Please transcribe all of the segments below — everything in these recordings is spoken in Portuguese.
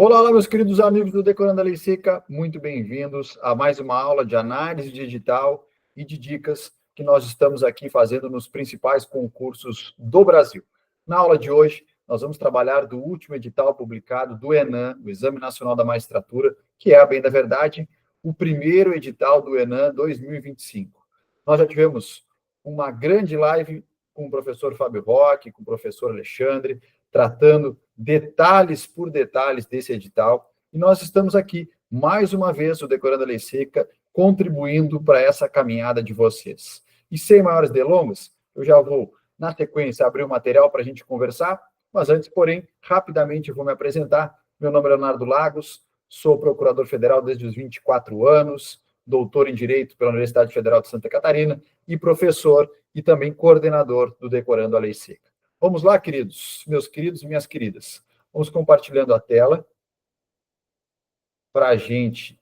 Olá, olá, meus queridos amigos do Decorando a Lei Seca, muito bem-vindos a mais uma aula de análise digital e de dicas que nós estamos aqui fazendo nos principais concursos do Brasil. Na aula de hoje, nós vamos trabalhar do último edital publicado do ENAM, o Exame Nacional da Magistratura, que é, a bem da verdade, o primeiro edital do ENAM 2025. Nós já tivemos uma grande live com o professor Fábio Roque, com o professor Alexandre, tratando detalhes por detalhes desse edital, e nós estamos aqui, mais uma vez, o Decorando a Lei Seca, contribuindo para essa caminhada de vocês. E sem maiores delongas, eu já vou, na sequência, abrir o material para a gente conversar, mas antes, porém, rapidamente eu vou me apresentar. Meu nome é Leonardo Lagos, sou procurador federal desde os 24 anos, doutor em Direito pela Universidade Federal de Santa Catarina e professor e também coordenador do Decorando a Lei Seca. Vamos lá, queridos, meus queridos e minhas queridas. Vamos compartilhando a tela para a gente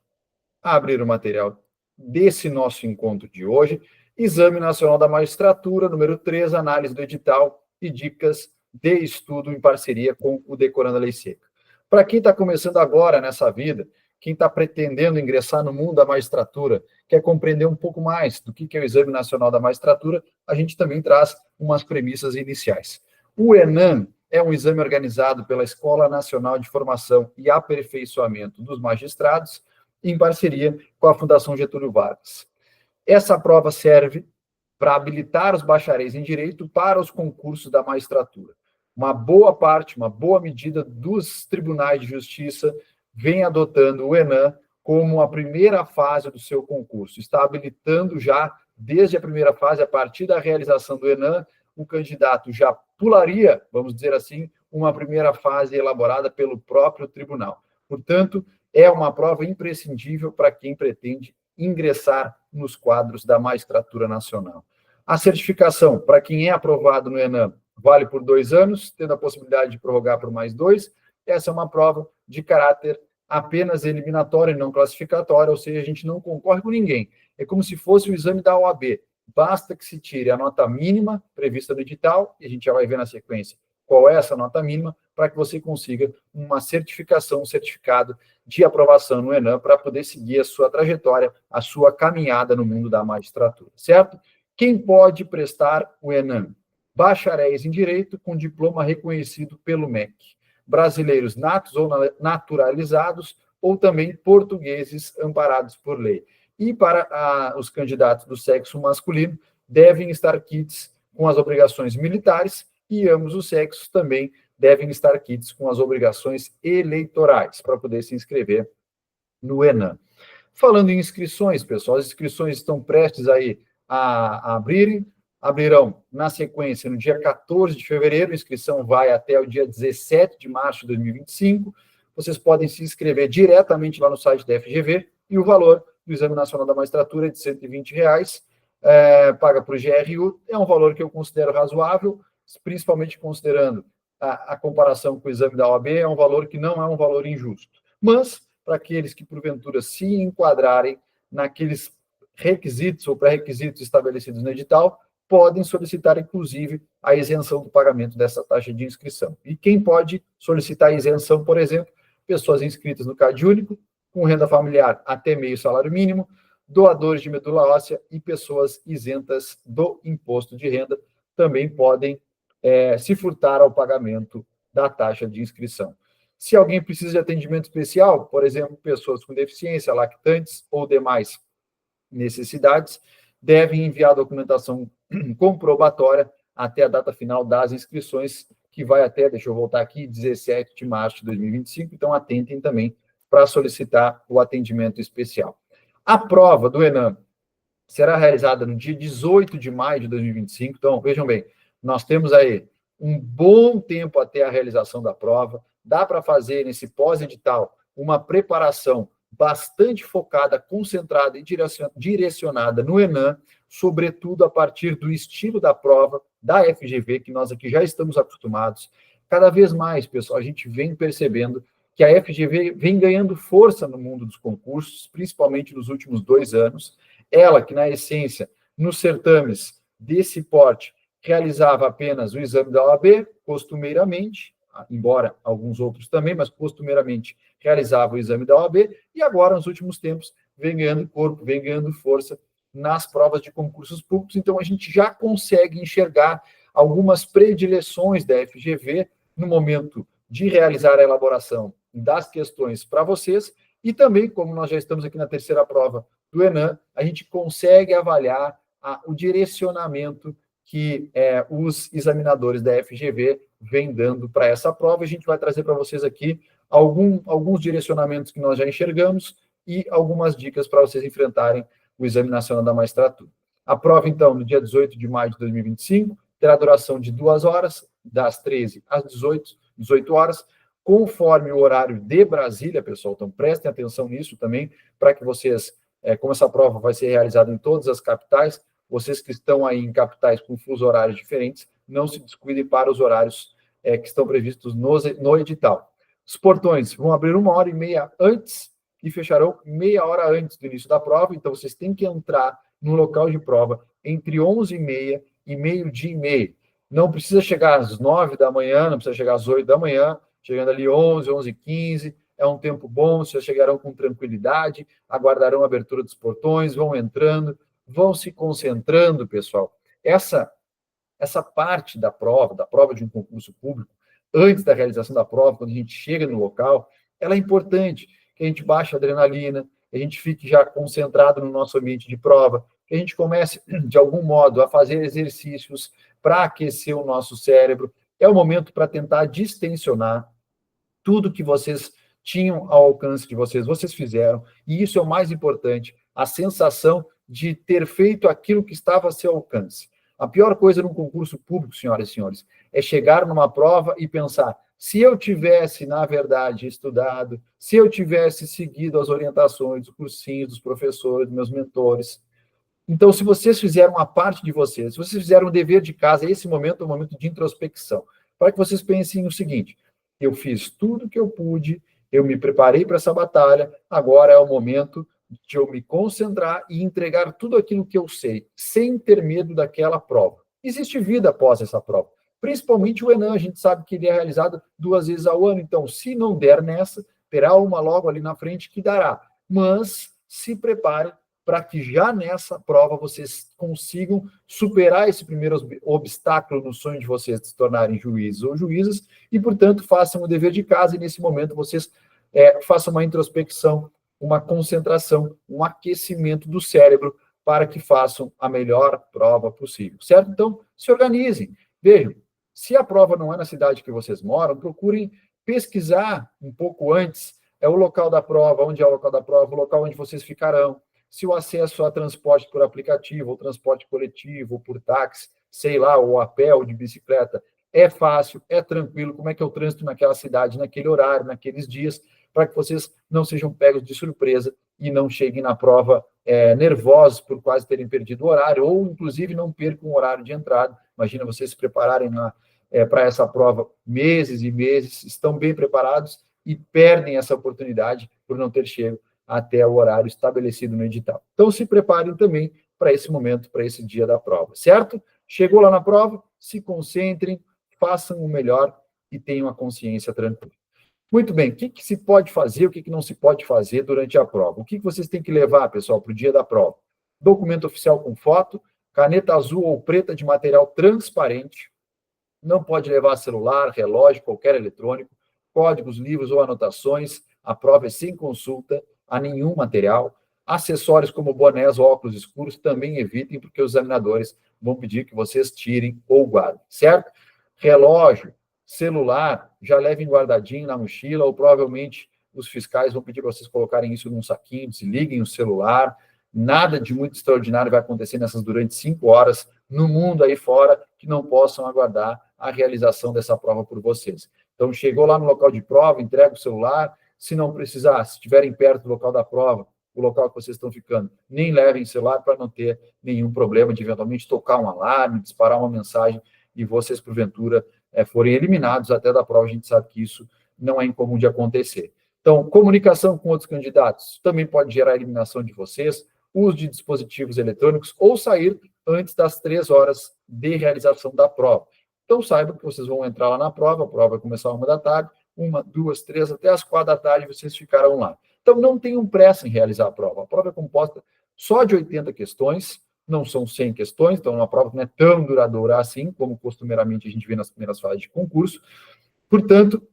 abrir o material desse nosso encontro de hoje. Exame Nacional da Magistratura, número 3, análise do edital e dicas de estudo em parceria com o Decorando a Lei Seca. Para quem está começando agora nessa vida, quem está pretendendo ingressar no mundo da magistratura, quer compreender um pouco mais do que é o Exame Nacional da Magistratura, a gente também traz umas premissas iniciais. O ENAM é um exame organizado pela Escola Nacional de Formação e Aperfeiçoamento dos Magistrados, em parceria com a Fundação Getúlio Vargas. Essa prova serve para habilitar os bacharéis em Direito para os concursos da magistratura. Uma boa parte, uma boa medida dos tribunais de justiça vem adotando o ENAM como a primeira fase do seu concurso. Está habilitando já, desde a primeira fase, a partir da realização do ENAM, o candidato já pularia, vamos dizer assim, uma primeira fase elaborada pelo próprio tribunal. Portanto, é uma prova imprescindível para quem pretende ingressar nos quadros da magistratura nacional. A certificação, para quem é aprovado no ENAM, vale por 2 anos, tendo a possibilidade de prorrogar por mais 2. Essa é uma prova de caráter apenas eliminatório e não classificatório, ou seja, a gente não concorre com ninguém. É como se fosse o exame da OAB. Basta que se tire a nota mínima prevista no edital, e a gente já vai ver na sequência qual é essa nota mínima, para que você consiga uma certificação, um certificado de aprovação no ENAM, para poder seguir a sua trajetória, a sua caminhada no mundo da magistratura, certo? Quem pode prestar o ENAM? Bacharéis em Direito com diploma reconhecido pelo MEC, brasileiros natos ou naturalizados, ou também portugueses amparados por lei. E para os candidatos do sexo masculino, devem estar quites com as obrigações militares e ambos os sexos também devem estar quites com as obrigações eleitorais para poder se inscrever no ENAM. Falando em inscrições, pessoal, as inscrições estão prestes aí a abrirão na sequência no dia 14 de fevereiro, a inscrição vai até o dia 17 de março de 2025. Vocês podem se inscrever diretamente lá no site da FGV e o valor do Exame Nacional da Magistratura é de R$ 120, paga por GRU, é um valor que eu considero razoável, principalmente considerando a comparação com o exame da OAB, é um valor que não é um valor injusto. Mas, para aqueles que, porventura, se enquadrarem naqueles requisitos ou pré-requisitos estabelecidos no edital, podem solicitar, inclusive, a isenção do pagamento dessa taxa de inscrição. E quem pode solicitar a isenção, por exemplo, pessoas inscritas no CAD único, com renda familiar até meio salário mínimo, doadores de medula óssea e pessoas isentas do imposto de renda também podem se furtar ao pagamento da taxa de inscrição. Se alguém precisa de atendimento especial, por exemplo, pessoas com deficiência, lactantes ou demais necessidades, devem enviar a documentação comprobatória até a data final das inscrições, que vai até, deixa eu voltar aqui, 17 de março de 2025, então atentem também para solicitar o atendimento especial. A prova do ENAM será realizada no dia 18 de maio de 2025, então, vejam bem, nós temos aí um bom tempo até a realização da prova, dá para fazer nesse pós-edital uma preparação bastante focada, concentrada e direcionada no ENAM, sobretudo a partir do estilo da prova da FGV, que nós aqui já estamos acostumados. Cada vez mais, pessoal, a gente vem percebendo que a FGV vem ganhando força no mundo dos concursos, principalmente nos últimos 2 anos. Ela, que na essência, nos certames desse porte, realizava apenas o exame da OAB, costumeiramente, embora alguns outros também, mas costumeiramente realizavam o exame da OAB, e agora, nos últimos tempos, vem ganhando corpo, vem ganhando força nas provas de concursos públicos. Então, a gente já consegue enxergar algumas predileções da FGV no momento de realizar a elaboração das questões para vocês, e também, como nós já estamos aqui na terceira prova do ENAM, a gente consegue avaliar o direcionamento que os examinadores da FGV vêm dando para essa prova. A gente vai trazer para vocês aqui alguns direcionamentos que nós já enxergamos e algumas dicas para vocês enfrentarem o Exame Nacional da Magistratura. A prova, então, no dia 18 de maio de 2025, terá duração de 2 horas, das 13 às 18 horas, conforme o horário de Brasília, pessoal. Então, prestem atenção nisso também, para que vocês, como essa prova vai ser realizada em todas as capitais, vocês que estão aí em capitais com fuso horários diferentes, não se descuidem para os horários que estão previstos no edital. Os portões vão abrir 1h30 antes e fecharão meia hora antes do início da prova, então vocês têm que entrar no local de prova entre 11h30 e meio-dia e meio. Não precisa chegar às 9 da manhã, não precisa chegar às 8 da manhã, chegando ali 11h15, é um tempo bom, vocês chegarão com tranquilidade, aguardarão a abertura dos portões, vão entrando, vão se concentrando, pessoal. Essa parte da prova de um concurso público, antes da realização da prova, quando a gente chega no local, ela é importante, que a gente baixe a adrenalina, que a gente fique já concentrado no nosso ambiente de prova, que a gente comece, de algum modo, a fazer exercícios para aquecer o nosso cérebro. É o momento para tentar distensionar tudo que vocês tinham ao alcance de vocês, vocês fizeram, e isso é o mais importante, a sensação de ter feito aquilo que estava a seu alcance. A pior coisa num concurso público, senhoras e senhores, é chegar numa prova e pensar, se eu tivesse, na verdade, estudado, se eu tivesse seguido as orientações dos cursinhos, dos professores, dos meus mentores. Então, se vocês fizeram a parte de vocês, se vocês fizeram o dever de casa, esse momento é um momento de introspecção, para que vocês pensem o seguinte, eu fiz tudo que eu pude, eu me preparei para essa batalha, agora é o momento de eu me concentrar e entregar tudo aquilo que eu sei, sem ter medo daquela prova. Existe vida após essa prova. Principalmente o ENAM, a gente sabe que ele é realizado 2 vezes ao ano, então, se não der nessa, terá uma logo ali na frente que dará. Mas se preparem para que já nessa prova vocês consigam superar esse primeiro obstáculo no sonho de vocês de se tornarem juízes ou juízas e, portanto, façam o dever de casa e, nesse momento, vocês façam uma introspecção, uma concentração, um aquecimento do cérebro para que façam a melhor prova possível, certo? Então, se organizem. Vejam, se a prova não é na cidade que vocês moram, procurem pesquisar um pouco antes o local da prova, onde é o local da prova, o local onde vocês ficarão, se o acesso a transporte por aplicativo, ou transporte coletivo, ou por táxi, sei lá, ou a pé, ou de bicicleta, é fácil, é tranquilo, como é que é o trânsito naquela cidade, naquele horário, naqueles dias, para que vocês não sejam pegos de surpresa e não cheguem na prova nervosos por quase terem perdido o horário, ou, inclusive, não percam o horário de entrada. Imagina vocês se prepararem para essa prova meses e meses, estão bem preparados e perdem essa oportunidade por não ter chego até o horário estabelecido no edital. Então, se preparem também para esse momento, para esse dia da prova, certo? Chegou lá na prova, se concentrem, façam o melhor e tenham a consciência tranquila. Muito bem, o que se pode fazer, o que não se pode fazer durante a prova? O que vocês têm que levar, pessoal, para o dia da prova? Documento oficial com foto, caneta azul ou preta de material transparente, não pode levar celular, relógio, qualquer eletrônico, códigos, livros ou anotações, a prova é sem consulta a nenhum material. Acessórios como bonés ou óculos escuros também evitem, porque os examinadores vão pedir que vocês tirem ou guardem, certo? Relógio, celular, já levem guardadinho na mochila, ou provavelmente os fiscais vão pedir para vocês colocarem isso num saquinho, desliguem o celular, nada de muito extraordinário vai acontecer durante 5 horas no mundo aí fora que não possam aguardar a realização dessa prova por vocês. Então, chegou lá no local de prova, entrega o celular, se não precisar, se estiverem perto do local da prova, o local que vocês estão ficando, nem levem celular para não ter nenhum problema de eventualmente tocar um alarme, disparar uma mensagem e vocês, porventura, forem eliminados até da prova. A gente sabe que isso não é incomum de acontecer. Então, comunicação com outros candidatos também pode gerar a eliminação de vocês, uso de dispositivos eletrônicos ou sair antes das 3 horas de realização da prova. Então, saibam que vocês vão entrar lá na prova, a prova vai começar 1 da tarde, 1, 2, 3, até as 4 da tarde vocês ficarão lá. Então, não tenham pressa em realizar a prova. A prova é composta só de 80 questões, não são 100 questões, então é uma prova que não é tão duradoura assim, como costumeiramente a gente vê nas primeiras fases de concurso. Portanto,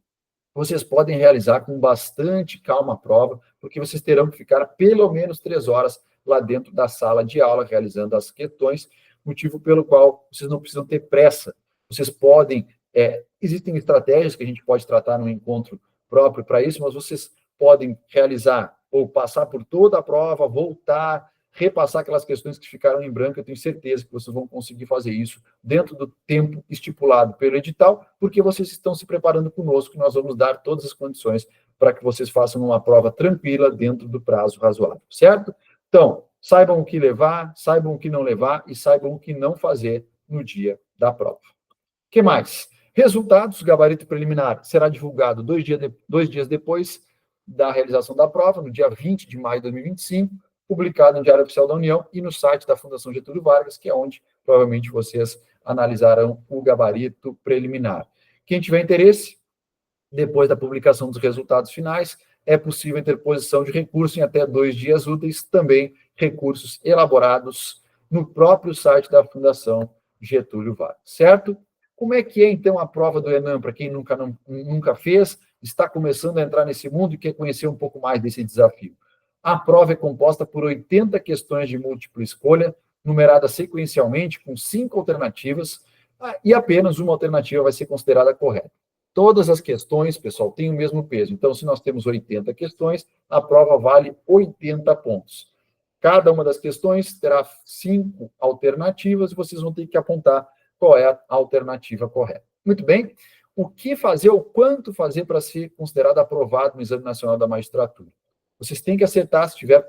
vocês podem realizar com bastante calma a prova, porque vocês terão que ficar pelo menos 3 horas lá dentro da sala de aula, realizando as questões, motivo pelo qual vocês não precisam ter pressa. Vocês podem, existem estratégias que a gente pode tratar no encontro próprio para isso, mas vocês podem realizar ou passar por toda a prova, voltar, repassar aquelas questões que ficaram em branco. Eu tenho certeza que vocês vão conseguir fazer isso dentro do tempo estipulado pelo edital, porque vocês estão se preparando conosco, e nós vamos dar todas as condições para que vocês façam uma prova tranquila dentro do prazo razoável, certo? Então, saibam o que levar, saibam o que não levar e saibam o que não fazer no dia da prova. O que mais? Resultados, gabarito preliminar será divulgado 2 dias depois da realização da prova, no dia 20 de maio de 2025, publicado no Diário Oficial da União e no site da Fundação Getúlio Vargas, que é onde provavelmente vocês analisarão o gabarito preliminar. Quem tiver interesse, depois da publicação dos resultados finais, é possível interposição de recurso em até 2 dias úteis, também recursos elaborados no próprio site da Fundação Getúlio Vargas, certo? Como é que é, então, a prova do Enem, para quem nunca fez, está começando a entrar nesse mundo e quer conhecer um pouco mais desse desafio? A prova é composta por 80 questões de múltipla escolha, numeradas sequencialmente, com 5 alternativas, e apenas uma alternativa vai ser considerada correta. Todas as questões, pessoal, têm o mesmo peso. Então, se nós temos 80 questões, a prova vale 80 pontos. Cada uma das questões terá 5 alternativas e vocês vão ter que apontar qual é a alternativa correta. Muito bem. O que fazer ou quanto fazer para ser considerado aprovado no Exame Nacional da Magistratura? Vocês têm que acertar, se estiver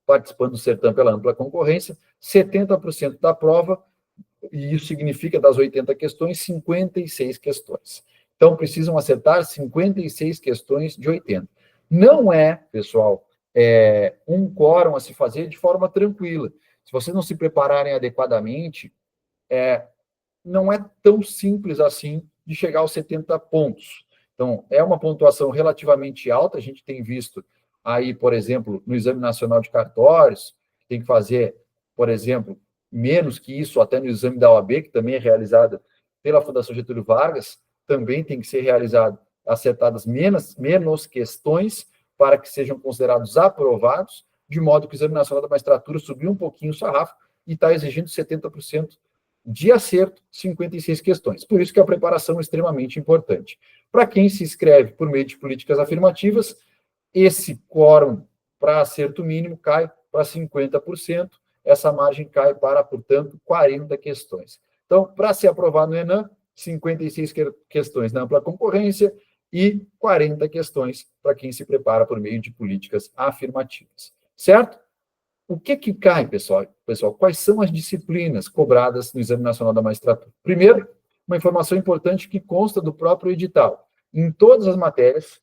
participando do certame pela ampla concorrência, 70% da prova, e isso significa, das 80 questões, 56 questões. Então, precisam acertar 56 questões de 80. Não é, pessoal, um quórum a se fazer de forma tranquila. Se vocês não se prepararem adequadamente, não é tão simples assim de chegar aos 70 pontos. Então, é uma pontuação relativamente alta. A gente tem visto aí, por exemplo, no Exame Nacional de Cartórios, tem que fazer, por exemplo, menos que isso, até no exame da OAB, que também é realizado pela Fundação Getúlio Vargas, também tem que ser realizado, acertadas menos questões para que sejam considerados aprovados, de modo que o Exame Nacional da Magistratura subiu um pouquinho o sarrafo e está exigindo 70% de acerto, 56 questões. Por isso que a preparação é extremamente importante. Para quem se inscreve por meio de políticas afirmativas, esse quórum para acerto mínimo cai para 50%, essa margem cai para, portanto, 40 questões. Então, para ser aprovado no Enem, 56 questões na ampla concorrência e 40 questões para quem se prepara por meio de políticas afirmativas. Certo? O que cai, pessoal? Quais são as disciplinas cobradas no Exame Nacional da Magistratura? Primeiro, uma informação importante que consta do próprio edital. Em todas as matérias,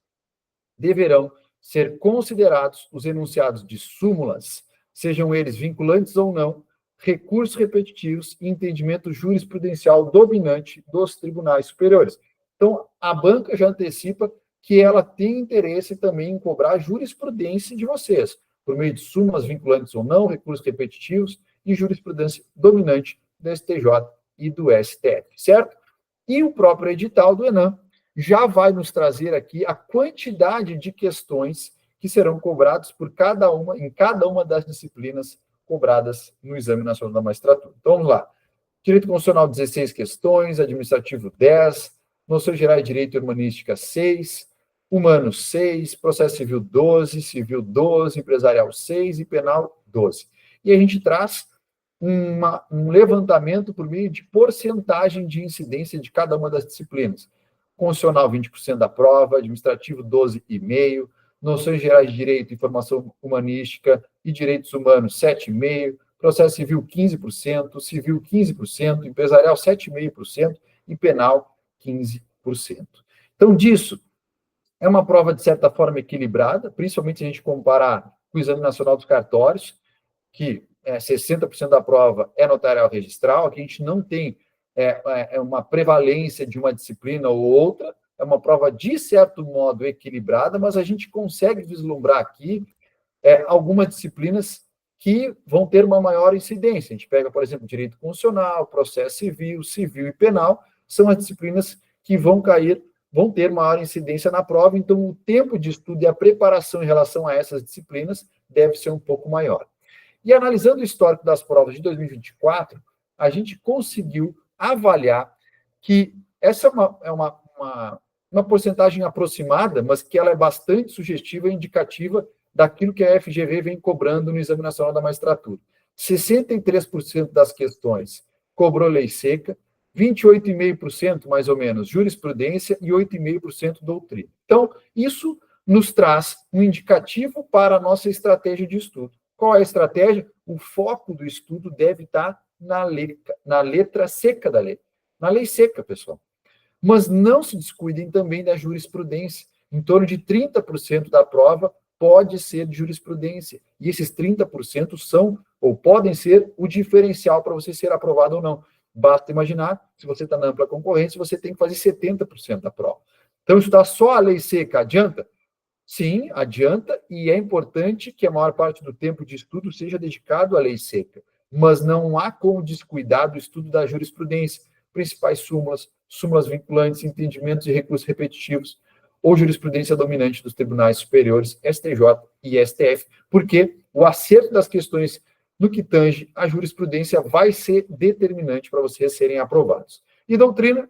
deverão ser considerados os enunciados de súmulas, sejam eles vinculantes ou não, recursos repetitivos e entendimento jurisprudencial dominante dos tribunais superiores. Então, a banca já antecipa que ela tem interesse também em cobrar a jurisprudência de vocês, por meio de súmulas vinculantes ou não, recursos repetitivos e jurisprudência dominante do STJ e do STF, certo? E o próprio edital do Enem já vai nos trazer aqui a quantidade de questões que serão cobradas em cada uma das disciplinas cobradas no Exame Nacional da Magistratura. Então, vamos lá. Direito Constitucional, 16 questões, Administrativo, 10, Noções Gerais de Direito e Urbanística, 6, Humanos, 6, Processo Civil, 12, Civil, 12, Empresarial, 6 e Penal, 12. E a gente traz um levantamento por meio de porcentagem de incidência de cada uma das disciplinas. Constitucional, 20% da prova, Administrativo, 12,5%, Noções Gerais de Direito, Informação Humanística e Direitos Humanos, 7,5%, Processo Civil, 15%, Civil, 15%, Empresarial, 7,5% e Penal, 15%. Então, disso, é uma prova, de certa forma, equilibrada, principalmente se a gente comparar com o Exame Nacional dos Cartórios, que 60% da prova é notarial registral. Aqui a gente não tem é uma prevalência de uma disciplina ou outra, é uma prova, de certo modo, equilibrada, mas a gente consegue vislumbrar aqui algumas disciplinas que vão ter uma maior incidência. A gente pega, por exemplo, direito constitucional, processo civil, civil e penal, são as disciplinas que vão ter maior incidência na prova, então o tempo de estudo e a preparação em relação a essas disciplinas deve ser um pouco maior. E analisando o histórico das provas de 2024, a gente conseguiu avaliar que essa é uma porcentagem aproximada, mas que ela é bastante sugestiva e indicativa daquilo que a FGV vem cobrando no Exame Nacional da Magistratura. 63% das questões cobrou lei seca, 28,5% mais ou menos jurisprudência e 8,5% doutrina. Então, isso nos traz um indicativo para a nossa estratégia de estudo. Qual é a estratégia? O foco do estudo deve estar na letra seca da lei, na lei seca, pessoal. Mas não se descuidem também da jurisprudência. Em torno de 30% da prova pode ser de jurisprudência. E esses 30% são, ou podem ser, o diferencial para você ser aprovado ou não. Basta imaginar, se você está na ampla concorrência, você tem que fazer 70% da prova. Então, estudar só a lei seca adianta? Sim, adianta, e é importante que a maior parte do tempo de estudo seja dedicado à lei seca. Mas não há como descuidar do estudo da jurisprudência, principais súmulas vinculantes, entendimentos e recursos repetitivos, ou jurisprudência dominante dos tribunais superiores, STJ e STF, porque o acerto das questões no que tange a jurisprudência vai ser determinante para vocês serem aprovados. E doutrina,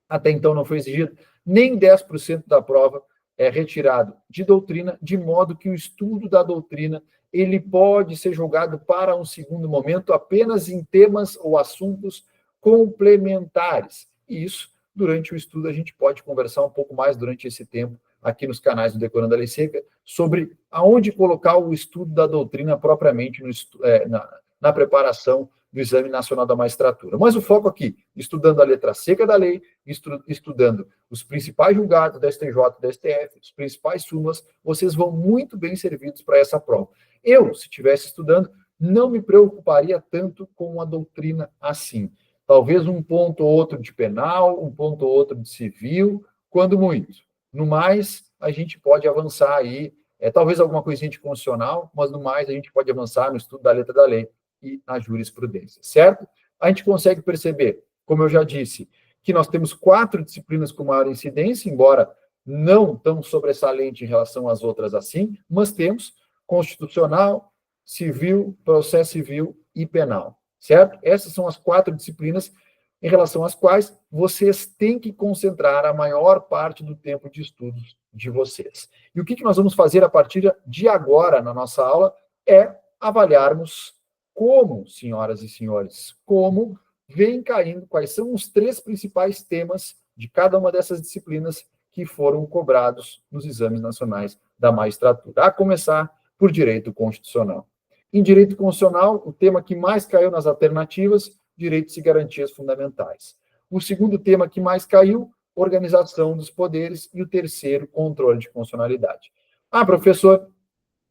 até então não foi exigido, nem 10% da prova é retirado de doutrina, de modo que o estudo da doutrina ele pode ser jogado para um segundo momento apenas em temas ou assuntos complementares. E isso, durante o estudo, a gente pode conversar um pouco mais durante esse tempo aqui nos canais do Decorando a Lei Seca, sobre aonde colocar o estudo da doutrina propriamente na preparação do Exame Nacional da Magistratura. Mas o foco aqui, estudando a letra seca da lei, estudando os principais julgados da STJ e da STF, os principais súmulas, vocês vão muito bem servidos para essa prova. Eu, se estivesse estudando, não me preocuparia tanto com a doutrina assim. Talvez um ponto ou outro de penal, um ponto ou outro de civil, quando muito. No mais, a gente pode avançar aí, talvez alguma coisinha de constitucional, mas no mais a gente pode avançar no estudo da letra da lei e na jurisprudência, certo? A gente consegue perceber, como eu já disse, que nós temos 4 disciplinas com maior incidência, embora não tão sobressalente em relação às outras assim, mas temos constitucional, civil, processo civil e penal, certo? Essas são as 4 disciplinas em relação às quais vocês têm que concentrar a maior parte do tempo de estudos de vocês. E o que nós vamos fazer a partir de agora na nossa aula é avaliarmos como, senhoras e senhores, como vem caindo, quais são os 3 principais temas de cada uma dessas disciplinas que foram cobrados nos exames nacionais da magistratura, a começar por direito constitucional. Em direito constitucional, o tema que mais caiu nas alternativas, direitos e garantias fundamentais. O segundo tema que mais caiu, organização dos poderes, e o terceiro, controle de constitucionalidade. Ah, professor,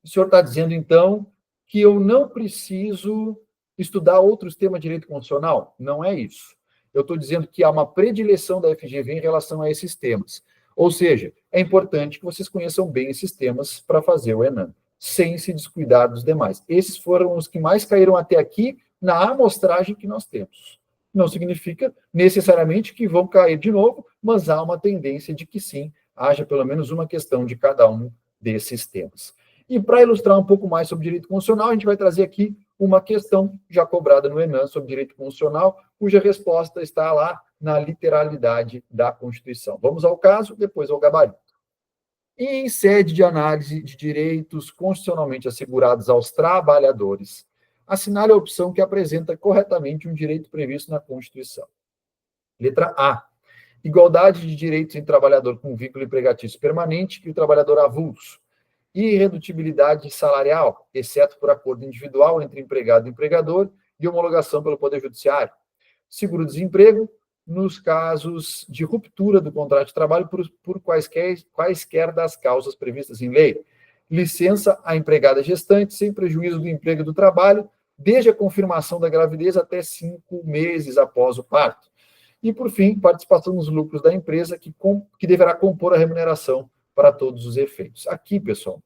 o senhor está dizendo, então, que eu não preciso estudar outros temas de direito constitucional? Não é isso. Eu estou dizendo que há uma predileção da FGV em relação a esses temas. Ou seja, é importante que vocês conheçam bem esses temas para fazer o ENAM, sem se descuidar dos demais. Esses foram os que mais caíram até aqui na amostragem que nós temos. Não significa necessariamente que vão cair de novo, mas há uma tendência de que sim, haja pelo menos uma questão de cada um desses temas. E para ilustrar um pouco mais sobre direito constitucional, a gente vai trazer aqui uma questão já cobrada no ENAM sobre direito constitucional, cuja resposta está lá na literalidade da Constituição. Vamos ao caso, depois ao gabarito. E em sede de análise de direitos constitucionalmente assegurados aos trabalhadores, assinale a opção que apresenta corretamente um direito previsto na Constituição. Letra A. Igualdade de direitos em trabalhador com vínculo empregatício permanente e o trabalhador avulso. Irredutibilidade salarial, exceto por acordo individual entre empregado e empregador e homologação pelo Poder Judiciário. Seguro-desemprego, nos casos de ruptura do contrato de trabalho por quaisquer das causas previstas em lei. Licença à empregada gestante, sem prejuízo do emprego e do trabalho, desde a confirmação da gravidez até 5 meses após o parto. E, por fim, participação nos lucros da empresa que deverá compor a remuneração para todos os efeitos. Aqui, pessoal,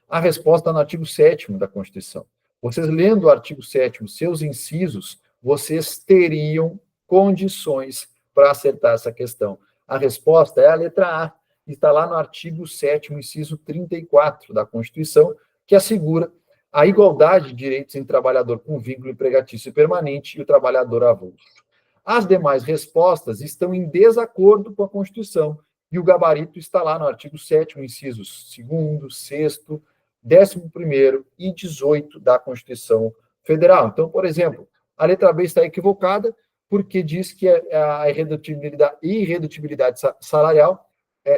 a resposta está no artigo 7º da Constituição. Vocês lendo o artigo 7º, seus incisos, vocês teriam condições para acertar essa questão. A resposta é a letra A, está lá no artigo 7º, inciso 34 da Constituição, que assegura a igualdade de direitos em trabalhador com vínculo empregatício permanente e o trabalhador avulso. As demais respostas estão em desacordo com a Constituição, e o gabarito está lá no artigo 7º, incisos 2º, 6º, 11º e 18 da Constituição Federal. Então, por exemplo, a letra B está equivocada porque diz que a irredutibilidade salarial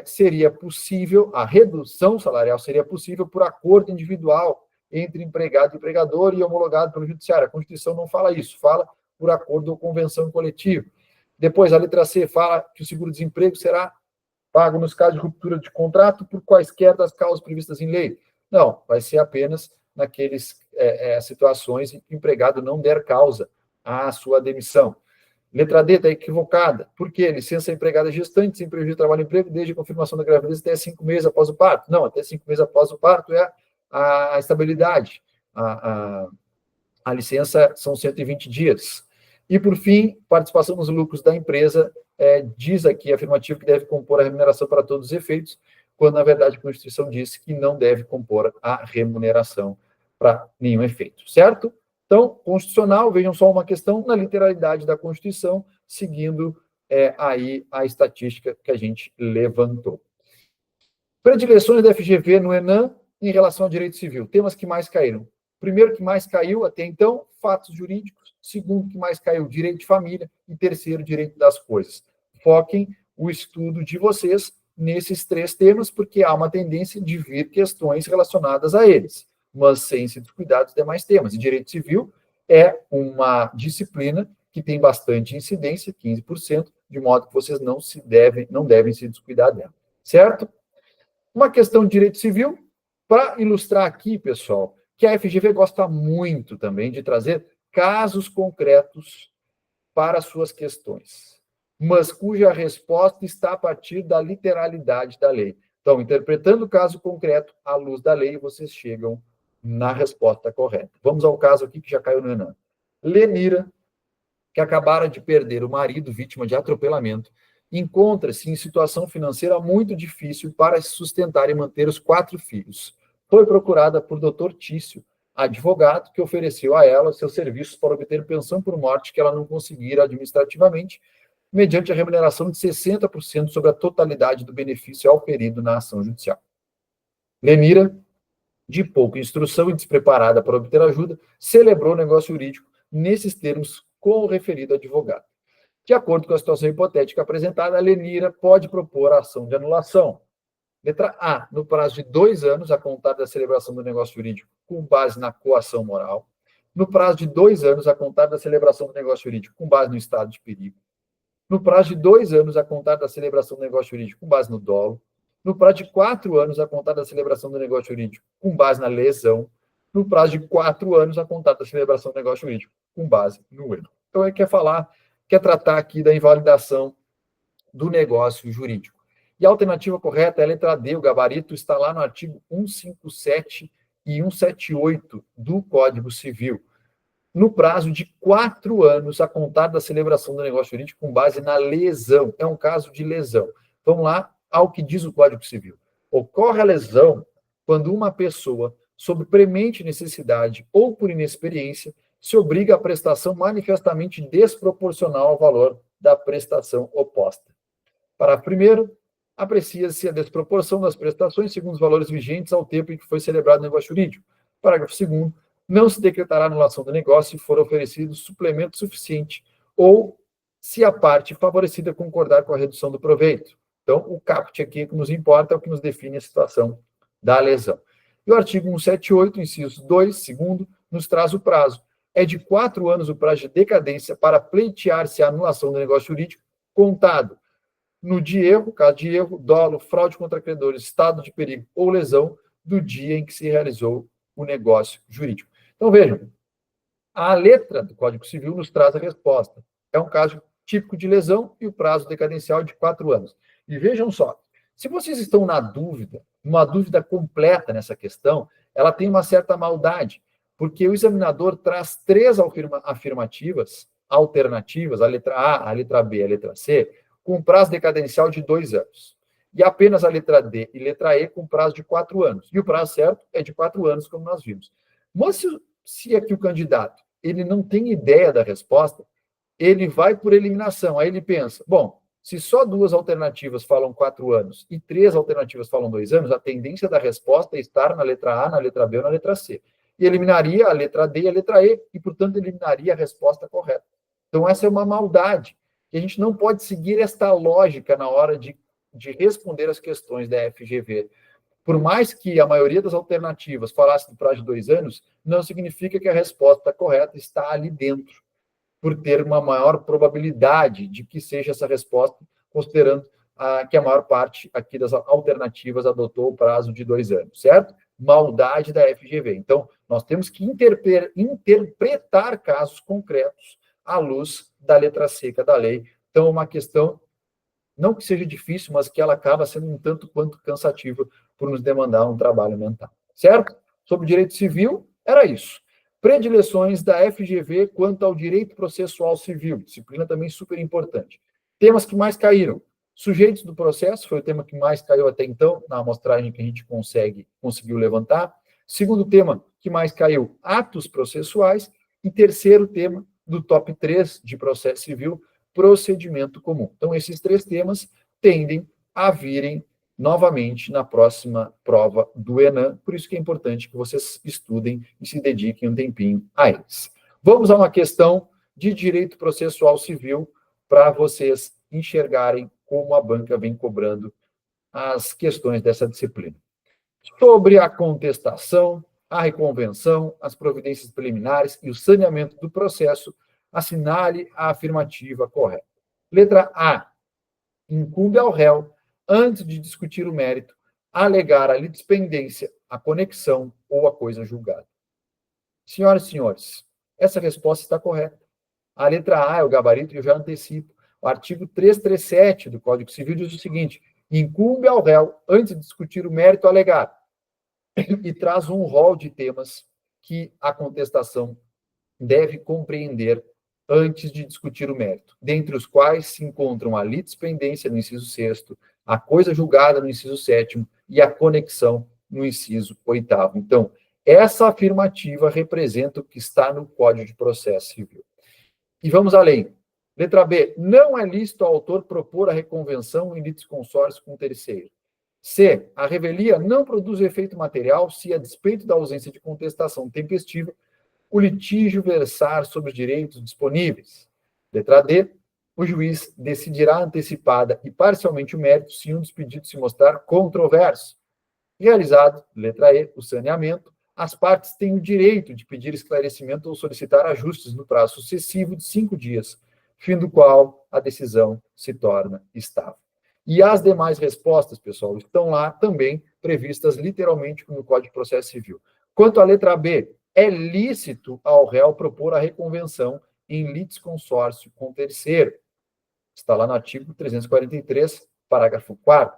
seria possível, a redução salarial seria possível por acordo individual entre empregado e empregador e homologado pelo judiciário. A Constituição não fala isso, fala por acordo ou convenção coletiva. Depois, a letra C fala que o seguro-desemprego será pago nos casos de ruptura de contrato por quaisquer das causas previstas em lei. Não, vai ser apenas naqueles situações em que o empregado não der causa à sua demissão. Letra D está equivocada. Por quê? Licença empregada gestante, sem prejuízo do trabalho e emprego, desde a confirmação da gravidez até 5 meses após o parto. Não, até 5 meses após o parto é a estabilidade. A licença são 120 dias. E, por fim, participação nos lucros da empresa, diz aqui afirmativo que deve compor a remuneração para todos os efeitos, quando, na verdade, a Constituição diz que não deve compor a remuneração para nenhum efeito, certo? Então, constitucional, vejam só uma questão na literalidade da Constituição, seguindo aí a estatística que a gente levantou. Predileções da FGV no ENAM em relação ao direito civil. Temas que mais caíram. Primeiro que mais caiu até então, fatos jurídicos. Segundo que mais caiu, direito de família. E terceiro, direito das coisas. Foquem o estudo de vocês nesses 3 temas, porque há uma tendência de vir questões relacionadas a eles, mas sem se descuidar dos demais temas. E direito civil é uma disciplina que tem bastante incidência, 15%, de modo que vocês não devem se descuidar dela. Certo? Uma questão de direito civil, para ilustrar aqui, pessoal, que a FGV gosta muito também de trazer casos concretos para suas questões, mas cuja resposta está a partir da literalidade da lei. Então, interpretando o caso concreto à luz da lei, vocês chegam na resposta correta. Vamos ao caso aqui que já caiu no ENAM. Lenira, que acabara de perder o marido vítima de atropelamento, encontra-se em situação financeira muito difícil para se sustentar e manter os 4 filhos. Foi procurada por Dr. Tício, advogado, que ofereceu a ela seus serviços para obter pensão por morte que ela não conseguira administrativamente, mediante a remuneração de 60% sobre a totalidade do benefício auferido na ação judicial. Lenira, de pouca instrução e despreparada para obter ajuda, celebrou o negócio jurídico nesses termos com o referido advogado. De acordo com a situação hipotética apresentada, a Lenira pode propor a ação de anulação. Letra A, no prazo de 2 anos, a contar da celebração do negócio jurídico com base na coação moral. No prazo de 2 anos, a contar da celebração do negócio jurídico com base no estado de perigo. No prazo de 2 anos, a contar da celebração do negócio jurídico com base no dolo. No prazo de 4 anos, a contar da celebração do negócio jurídico com base na lesão. No prazo de 4 anos, a contar da celebração do negócio jurídico com base no erro. Então, ele quer tratar aqui da invalidação do negócio jurídico. E a alternativa correta é a letra D, o gabarito está lá no artigo 157 e 178 do Código Civil. No prazo de 4 anos, a contar da celebração do negócio jurídico com base na lesão. É um caso de lesão. Vamos lá ao que diz o Código Civil. Ocorre a lesão quando uma pessoa, sob premente necessidade ou por inexperiência, se obriga à prestação manifestamente desproporcional ao valor da prestação oposta. Parágrafo 1º, aprecia-se a desproporção das prestações segundo os valores vigentes ao tempo em que foi celebrado o negócio jurídico. Parágrafo 2º, não se decretará anulação do negócio se for oferecido suplemento suficiente ou se a parte favorecida concordar com a redução do proveito. Então, o caput aqui que nos importa é o que nos define a situação da lesão. E o artigo 178, inciso 2, segundo, nos traz o prazo. É de 4 anos o prazo de decadência para pleitear-se a anulação do negócio jurídico contado no de erro, caso de erro, dolo, fraude contra credores, estado de perigo ou lesão do dia em que se realizou o negócio jurídico. Então, vejam, a letra do Código Civil nos traz a resposta. É um caso típico de lesão e o prazo decadencial de 4 anos. E vejam só, se vocês estão na dúvida, uma dúvida completa nessa questão, ela tem uma certa maldade, porque o examinador traz 3 afirmativas alternativas, a letra A, a letra B, a letra C, com prazo decadencial de 2 anos. E apenas a letra D e letra E com prazo de 4 anos. E o prazo certo é de 4 anos, como nós vimos. Mas se aqui o candidato ele não tem ideia da resposta, ele vai por eliminação. Aí ele pensa, bom, se só 2 alternativas falam 4 anos e 3 alternativas falam 2 anos, a tendência da resposta é estar na letra A, na letra B ou na letra C. E eliminaria a letra D e a letra E, e, portanto, eliminaria a resposta correta. Então, essa é uma maldade. E a gente não pode seguir esta lógica na hora de responder as questões da FGV. Por mais que a maioria das alternativas falasse do prazo de 2 anos, não significa que a resposta correta está ali dentro, por ter uma maior probabilidade de que seja essa resposta, considerando que a maior parte aqui das alternativas adotou o prazo de 2 anos, certo? Maldade da FGV. Então, nós temos que interpretar casos concretos à luz da letra seca da lei. Então, uma questão, não que seja difícil, mas que ela acaba sendo um tanto quanto cansativa por nos demandar um trabalho mental, certo? Sobre direito civil, era isso. Predileções da FGV quanto ao direito processual civil, disciplina também super importante. Temas que mais caíram. Sujeitos do processo, foi o tema que mais caiu até então, na amostragem que a gente conseguiu levantar. Segundo tema que mais caiu, atos processuais. E terceiro tema, do top 3 de processo civil, procedimento comum. Então, esses 3 temas tendem a virem novamente na próxima prova do ENAM, por isso que é importante que vocês estudem e se dediquem um tempinho a eles. Vamos a uma questão de direito processual civil para vocês enxergarem como a banca vem cobrando as questões dessa disciplina. Sobre a contestação, a reconvenção, as providências preliminares e o saneamento do processo, assinale a afirmativa correta. Letra A. Incumbe ao réu, antes de discutir o mérito, alegar a litispendência, a conexão ou a coisa julgada. Senhoras e senhores, essa resposta está correta. A letra A é o gabarito, e eu já antecipo. O artigo 337 do Código Civil diz o seguinte: incumbe ao réu, antes de discutir o mérito, alegar. E traz um rol de temas que a contestação deve compreender antes de discutir o mérito, dentre os quais se encontram a litispendência no inciso 6º, a coisa julgada no inciso 7º e a conexão no inciso 8º. Então, essa afirmativa representa o que está no Código de Processo Civil. E vamos além. Letra B. Não é lícito ao autor propor a reconvenção em litisconsórcio com terceiro. C. A revelia não produz efeito material se, a despeito da ausência de contestação tempestiva, o litígio versar sobre os direitos disponíveis. Letra D. O juiz decidirá antecipada e parcialmente o mérito se um dos pedidos se mostrar controverso. Realizado, letra E, o saneamento, as partes têm o direito de pedir esclarecimento ou solicitar ajustes no prazo sucessivo de 5 dias, fim do qual a decisão se torna estável. E as demais respostas, pessoal, estão lá também previstas literalmente no Código de Processo Civil. Quanto à letra B, é lícito ao réu propor a reconvenção em litisconsórcio com terceiro. Está lá no artigo 343, parágrafo 4º.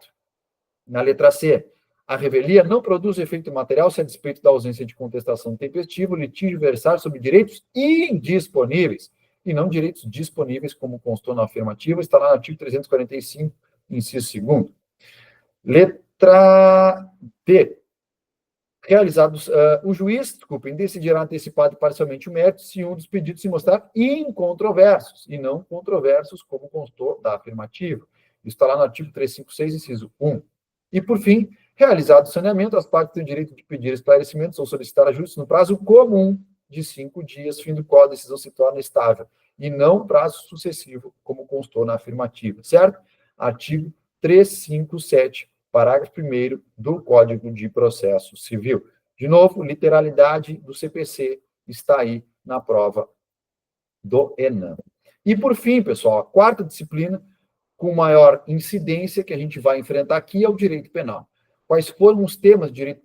Na letra C, a revelia não produz efeito material se, a despeito da ausência de contestação tempestiva, o litígio versar sobre direitos indisponíveis e não direitos disponíveis, como constou na afirmativa, está lá no artigo 345, inciso 2º. Letra D. Realizados, o juiz, decidirá antecipado e parcialmente o mérito se um dos pedidos se mostrar incontroversos e não controversos, como constou da afirmativa. Isso está lá no artigo 356, inciso 1. E, por fim, realizado o saneamento, as partes têm o direito de pedir esclarecimentos ou solicitar ajustes no prazo comum de 5 dias, fim do qual a decisão se torna estável, e não prazo sucessivo, como constou na afirmativa, certo? Artigo 357, parágrafo 1º do Código de Processo Civil. De novo, literalidade do CPC está aí na prova do ENAM. E, por fim, pessoal, a quarta disciplina com maior incidência que a gente vai enfrentar aqui é o direito penal. Quais foram os temas de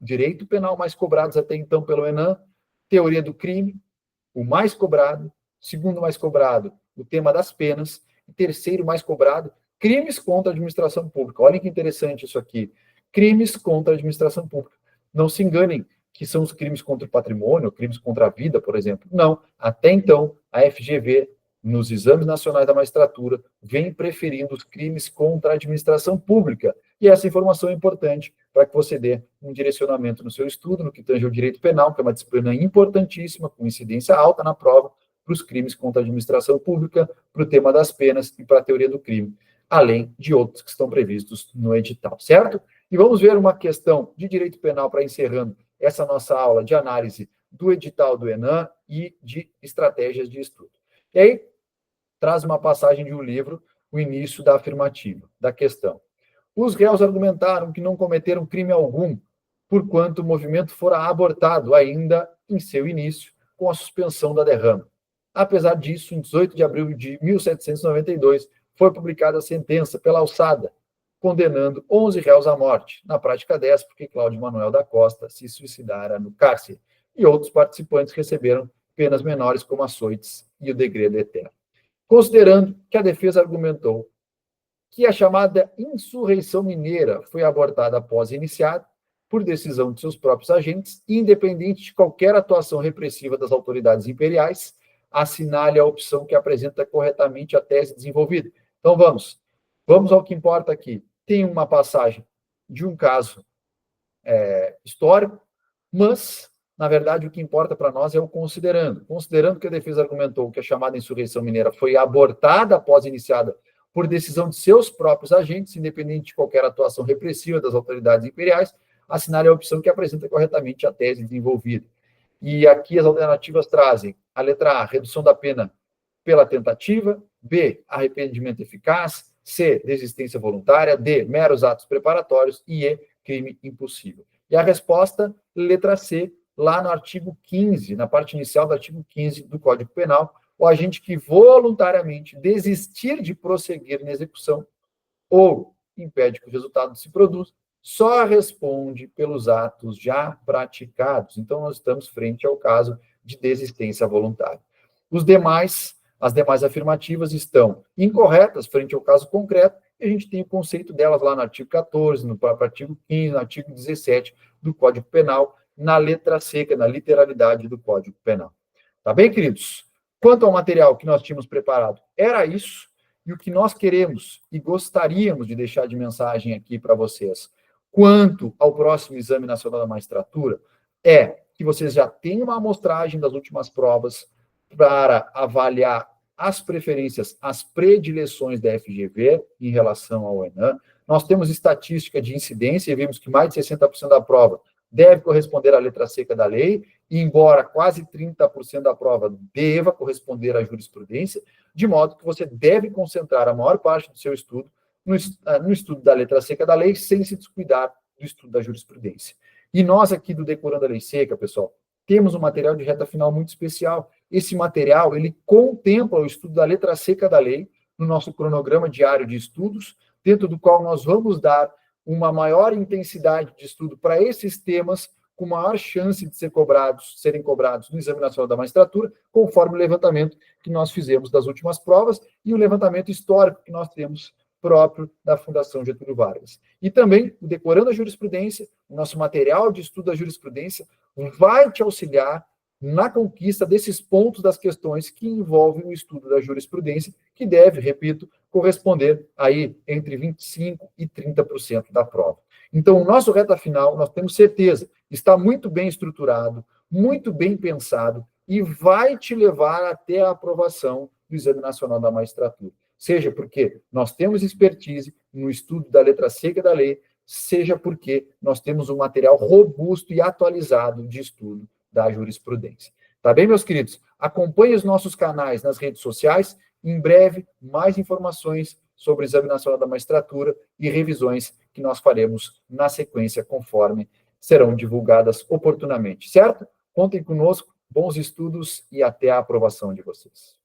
direito penal mais cobrados até então pelo ENAM? Teoria do crime, o mais cobrado. Segundo mais cobrado, o tema das penas. E terceiro mais cobrado, crimes contra a administração pública. Olhem que interessante isso aqui. Crimes contra a administração pública. Não se enganem que são os crimes contra o patrimônio, crimes contra a vida, por exemplo. Não. Até então, a FGV, nos exames nacionais da magistratura, vem preferindo os crimes contra a administração pública. E essa informação é importante para que você dê um direcionamento no seu estudo, no que tange ao direito penal, que é uma disciplina importantíssima, com incidência alta na prova, para os crimes contra a administração pública, para o tema das penas e para a teoria do crime, além de outros que estão previstos no edital, certo? E vamos ver uma questão de direito penal para encerrando essa nossa aula de análise do edital do ENAM e de estratégias de estudo. E aí, traz uma passagem de um livro, o início da afirmativa, da questão. Os réus argumentaram que não cometeram crime algum, porquanto o movimento fora abortado ainda em seu início, com a suspensão da derrama. Apesar disso, em 18 de abril de 1792, foi publicada a sentença pela alçada, condenando 11 réus à morte, na prática 10, porque Cláudio Manuel da Costa se suicidara no cárcere, e outros participantes receberam penas menores, como açoites e o degredo eterno. Considerando que a defesa argumentou que a chamada insurreição mineira foi abortada após iniciar, por decisão de seus próprios agentes, independente de qualquer atuação repressiva das autoridades imperiais, assinale a opção que apresenta corretamente a tese desenvolvida. Então vamos ao que importa aqui. Tem uma passagem de um caso histórico, mas, na verdade, o que importa para nós é o considerando. Considerando que a defesa argumentou que a chamada insurreição mineira foi abortada após iniciada por decisão de seus próprios agentes, independente de qualquer atuação repressiva das autoridades imperiais, assinale a opção que apresenta corretamente a tese desenvolvida. E aqui as alternativas trazem a letra A, redução da pena pela tentativa, B, arrependimento eficaz, C, desistência voluntária, D, meros atos preparatórios e E, crime impossível. E a resposta, letra C, lá no artigo 15, na parte inicial do artigo 15 do Código Penal, o agente que voluntariamente desistir de prosseguir na execução ou impede que o resultado se produza, só responde pelos atos já praticados. Então, nós estamos frente ao caso de desistência voluntária. As demais afirmativas estão incorretas frente ao caso concreto, e a gente tem o conceito delas lá no artigo 14, no artigo 15, no artigo 17 do Código Penal, na letra seca, na literalidade do Código Penal. Tá bem, queridos? Quanto ao material que nós tínhamos preparado, era isso, e o que nós queremos e gostaríamos de deixar de mensagem aqui para vocês, quanto ao próximo Exame Nacional da Magistratura, é que vocês já têm uma amostragem das últimas provas para avaliar as preferências, as predileções da FGV em relação ao ENAM. Nós temos estatística de incidência e vimos que mais de 60% da prova deve corresponder à letra seca da lei, e embora quase 30% da prova deva corresponder à jurisprudência, de modo que você deve concentrar a maior parte do seu estudo no estudo da letra seca da lei, sem se descuidar do estudo da jurisprudência. E nós aqui do Decorando a Lei Seca, pessoal, temos um material de reta final muito especial. Esse material, ele contempla o estudo da letra seca da lei no nosso cronograma diário de estudos, dentro do qual nós vamos dar uma maior intensidade de estudo para esses temas, com maior chance de serem cobrados no Exame Nacional da Magistratura, conforme o levantamento que nós fizemos das últimas provas e o levantamento histórico que nós temos próprio da Fundação Getúlio Vargas. E também, o Decorando a Jurisprudência, o nosso material de estudo da jurisprudência, vai te auxiliar na conquista desses pontos das questões que envolvem o estudo da jurisprudência, que deve, repito, corresponder aí entre 25% e 30% da prova. Então, o nosso reta final, nós temos certeza, está muito bem estruturado, muito bem pensado e vai te levar até a aprovação do Exame Nacional da Magistratura. Seja porque nós temos expertise no estudo da letra seca da lei, seja porque nós temos um material robusto e atualizado de estudo da jurisprudência. Tá bem, meus queridos? Acompanhe os nossos canais nas redes sociais. Em breve, mais informações sobre o Exame Nacional da Magistratura e revisões que nós faremos na sequência, conforme serão divulgadas oportunamente, certo? Contem conosco, bons estudos e até a aprovação de vocês.